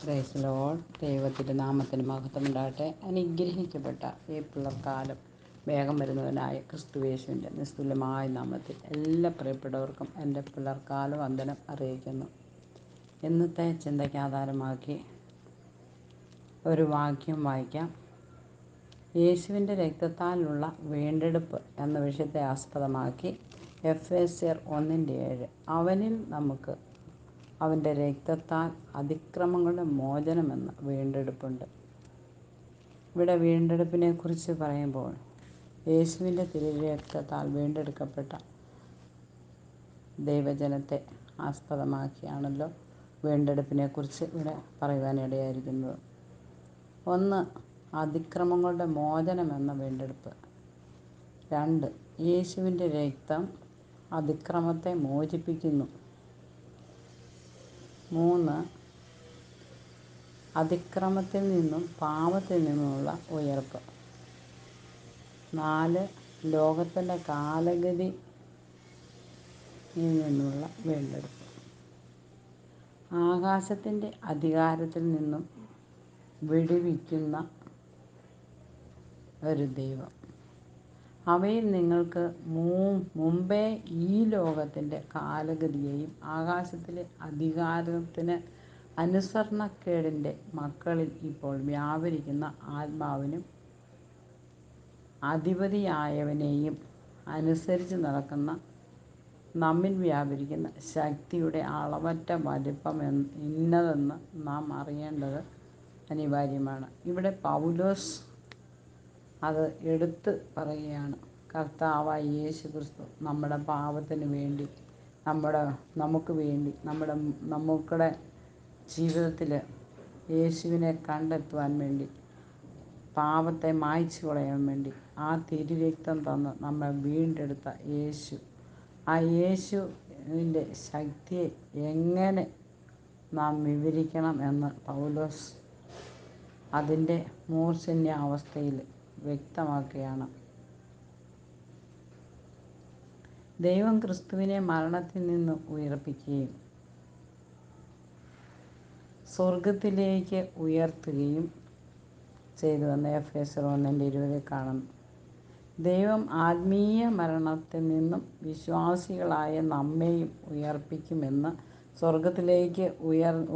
Praise Lord. ദൈവത്തിൻ്റെ നാമത്തിന് മഹത്വമുണ്ടാകട്ടെ. അനുഗ്രഹിക്കപ്പെട്ട ഈ പിള്ളർക്കാലം വേഗം വരുന്നവനായ ക്രിസ്തുയേശുവിൻ്റെ നിസ്തുല്യമായ നാമത്തിൽ എല്ലാ പ്രിയപ്പെട്ടവർക്കും എൻ്റെ പിള്ളർക്കാല വന്ദനം അറിയിക്കുന്നു. ഇന്നത്തെ ചിന്തയ്ക്ക് ആധാരമാക്കി ഒരു വാക്യം വായിക്കാം. യേശുവിൻ്റെ രക്തത്താലുള്ള വീണ്ടെടുപ്പ് എന്ന വിഷയത്തെ ആസ്പദമാക്കി എഫേസ്യർ 1:7 അവനിൽ നമുക്ക് അവൻ്റെ രക്തത്താൽ അതിക്രമങ്ങളുടെ മോചനമെന്ന വീണ്ടെടുപ്പുണ്ട്. ഇവിടെ വീണ്ടെടുപ്പിനെ കുറിച്ച് പറയുമ്പോൾ യേശുവിൻ്റെ തിരുരക്തത്താൽ വീണ്ടെടുക്കപ്പെട്ട ദൈവജനത്തെ ആസ്പദമാക്കിയാണല്ലോ വീണ്ടെടുപ്പിനെ കുറിച്ച് ഇവിടെ പറയുവാനിടയായിരിക്കുന്നത്. ഒന്ന്, അതിക്രമങ്ങളുടെ മോചനമെന്ന വീണ്ടെടുപ്പ്. 2, യേശുവിൻ്റെ രക്തം അതിക്രമത്തെ മോചിപ്പിക്കുന്നു. 3, അതിക്രമത്തിൽ നിന്നും പാപത്തിൽ നിന്നുമുള്ള ഉയർപ്പ്. 4, ലോകത്തിൻ്റെ കാലഗതിയിൽ നിന്നുള്ള വീണ്ടെടുപ്പ്. ആകാശത്തിൻ്റെ അധികാരത്തിൽ നിന്നും വിടുവിക്കുന്ന ഒരു ദൈവം. അവയിൽ നിങ്ങൾക്ക് മുമ്പേ ഈ ലോകത്തിൻ്റെ കാലഗതിയെയും ആകാശത്തിലെ അധികാരത്തിന് അനുസരണക്കേടിൻ്റെ മക്കളിൽ ഇപ്പോൾ വ്യാപരിക്കുന്ന ആത്മാവിനും അധിപതിയായവനെയും അനുസരിച്ച് നടക്കുന്ന നമ്മിൽ വ്യാപരിക്കുന്ന ശക്തിയുടെ അളവറ്റ വലിപ്പം ഇന്നതെന്ന് നാം അറിയേണ്ടത് അനിവാര്യമാണ്. ഇവിടെ പൗലോസ് അത് എടുത്ത് പറയുകയാണ്. കർത്താവായ യേശു ക്രിസ്തു നമ്മുടെ പാപത്തിന് വേണ്ടി നമുക്ക് വേണ്ടി നമ്മുടെ ജീവിതത്തിൽ യേശുവിനെ കണ്ടെത്തുവാൻ വേണ്ടി, പാപത്തെ മായ്ച്ചു കളയാൻ വേണ്ടി ആ തിരുരക്തം തന്ന് നമ്മെ വീണ്ടെടുത്ത യേശു, ആ യേശുവിൻ്റെ ശക്തിയെ എങ്ങനെ നാം വിവരിക്കണം എന്ന് പൗലോസ് അതിൻ്റെ മൂർധന്യ അവസ്ഥയിൽ വ്യക്തമാക്കുകയാണ്. ദൈവം ക്രിസ്തുവിനെ മരണത്തിൽ നിന്ന് ഉയർപ്പിക്കുകയും സ്വർഗത്തിലേക്ക് ഉയർത്തുകയും ചെയ്തുവെന്ന് എഫേസ്യർ 1:20 കാണുന്നു. ദൈവം ആത്മീയ മരണത്തിൽ നിന്നും വിശ്വാസികളായ നമ്മെയും ഉയർപ്പിക്കുമെന്ന്, സ്വർഗത്തിലേക്ക്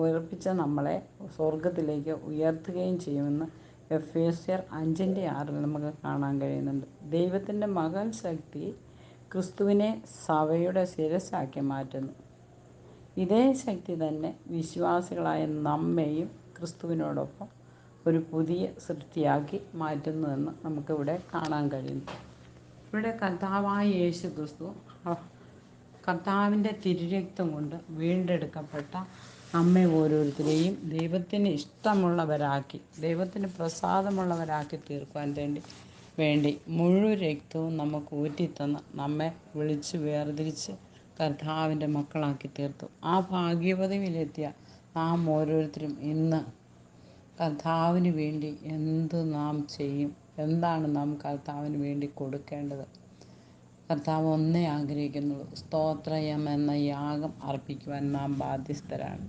ഉയർപ്പിച്ച നമ്മളെ സ്വർഗത്തിലേക്ക് ഉയർത്തുകയും ചെയ്യുമെന്ന് എഫേസ്യർ 5:6 നമുക്ക് കാണാൻ കഴിയുന്നുണ്ട്. ദൈവത്തിൻ്റെ മകൾ ശക്തി ക്രിസ്തുവിനെ സഭയുടെ ശിരസ്സാക്കി മാറ്റുന്നു. ഇതേ ശക്തി തന്നെ വിശ്വാസികളായ നമ്മെയും ക്രിസ്തുവിനോടൊപ്പം ഒരു പുതിയ സൃഷ്ടിയാക്കി മാറ്റുന്നുവെന്ന് നമുക്കിവിടെ കാണാൻ കഴിയുന്നു. ഇവിടെ കർത്താവായ യേശു ക്രിസ്തു കർത്താവിൻ്റെ തിരുരക്തം കൊണ്ട് വീണ്ടെടുക്കപ്പെട്ട നമ്മെ ഓരോരുത്തരെയും ദൈവത്തിന് ഇഷ്ടമുള്ളവരാക്കി, ദൈവത്തിന് പ്രസാദമുള്ളവരാക്കി തീർക്കുവാൻ വേണ്ടി മുഴുവൻ രക്തവും നമുക്ക് ഊറ്റിത്തന്ന് നമ്മെ വിളിച്ച് വേർതിരിച്ച് കർത്താവിൻ്റെ മക്കളാക്കി തീർത്തു. ആ ഭാഗ്യപദവിയിലെത്തിയ നാം ഓരോരുത്തരും ഇന്ന് കർത്താവിന് വേണ്ടി എന്ത് നാം ചെയ്യും? എന്താണ് നാം കർത്താവിന് വേണ്ടി കൊടുക്കേണ്ടത്? കർത്താവ് ഒന്നേ ആഗ്രഹിക്കുന്നുള്ളൂ, സ്തോത്രം എന്ന യാഗം അർപ്പിക്കുവാൻ നാം ബാധ്യസ്ഥരാണ്.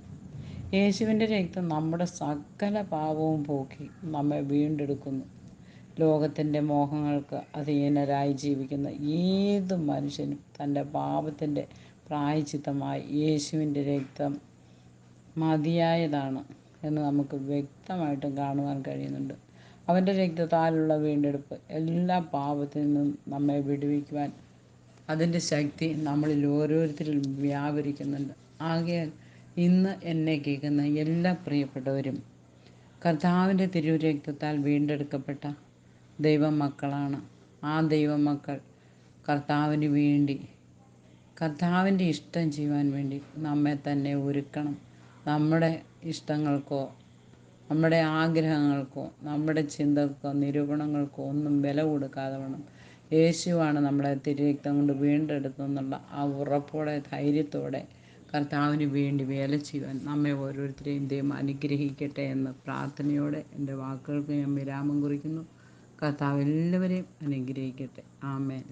യേശുവിൻ്റെ രക്തം നമ്മുടെ സകല പാപവും പോക്കി നമ്മെ വീണ്ടെടുക്കുന്നു. ലോകത്തിൻ്റെ മോഹങ്ങൾക്ക് അധീനരായി ജീവിക്കുന്ന ഏത് മനുഷ്യനും തൻ്റെ പാപത്തിൻ്റെ പ്രായശ്ചിത്തമായി യേശുവിൻ്റെ രക്തം മതിയായതാണ് എന്ന് നമുക്ക് വ്യക്തമായിട്ടും കാണുവാൻ കഴിയുന്നുണ്ട്. അവൻ്റെ രക്തത്താലുള്ള വീണ്ടെടുപ്പ് എല്ലാ പാപത്തിൽ നിന്നും നമ്മെ വിടുവിക്കുവാൻ അതിൻ്റെ ശക്തി നമ്മളിൽ ഓരോരുത്തരിലും വ്യാപരിക്കുന്നുണ്ട്. ആകയാൽ ഇന്ന് എന്നെ കേൾക്കുന്ന എല്ലാ പ്രിയപ്പെട്ടവരും കർത്താവിൻ്റെ തിരുരക്തത്താൽ വീണ്ടെടുക്കപ്പെട്ട ദൈവമക്കളാണ്. ആ ദൈവമക്കൾ കർത്താവിന് വേണ്ടി, കർത്താവിൻ്റെ ഇഷ്ടം ചെയ്യുവാൻ വേണ്ടി നമ്മെ തന്നെ ഒരുക്കണം. നമ്മുടെ ഇഷ്ടങ്ങൾക്കോ നമ്മുടെ ആഗ്രഹങ്ങൾക്കോ നമ്മുടെ ചിന്തകൾക്കോ നിരൂപണങ്ങൾക്കോ ഒന്നും വില കൊടുക്കാതെ വേണം യേശുവാണ് നമ്മളെ തിരുരക്തം കൊണ്ട് വീണ്ടെടുത്തെന്നുള്ള ആ ഉറപ്പോടെ ധൈര്യത്തോടെ കർത്താവിന് വേണ്ടി വേല ചെയ്യുവാൻ നമ്മെ ഓരോരുത്തരെയും ദൈവം അനുഗ്രഹിക്കട്ടെ എന്ന് പ്രാർത്ഥനയോടെ എൻ്റെ വാക്കുകൾക്ക് ഞാൻ വിരാമം കുറിക്കുന്നു. കർത്താവ് എല്ലാവരെയും അനുഗ്രഹിക്കട്ടെ. ആമേൻ.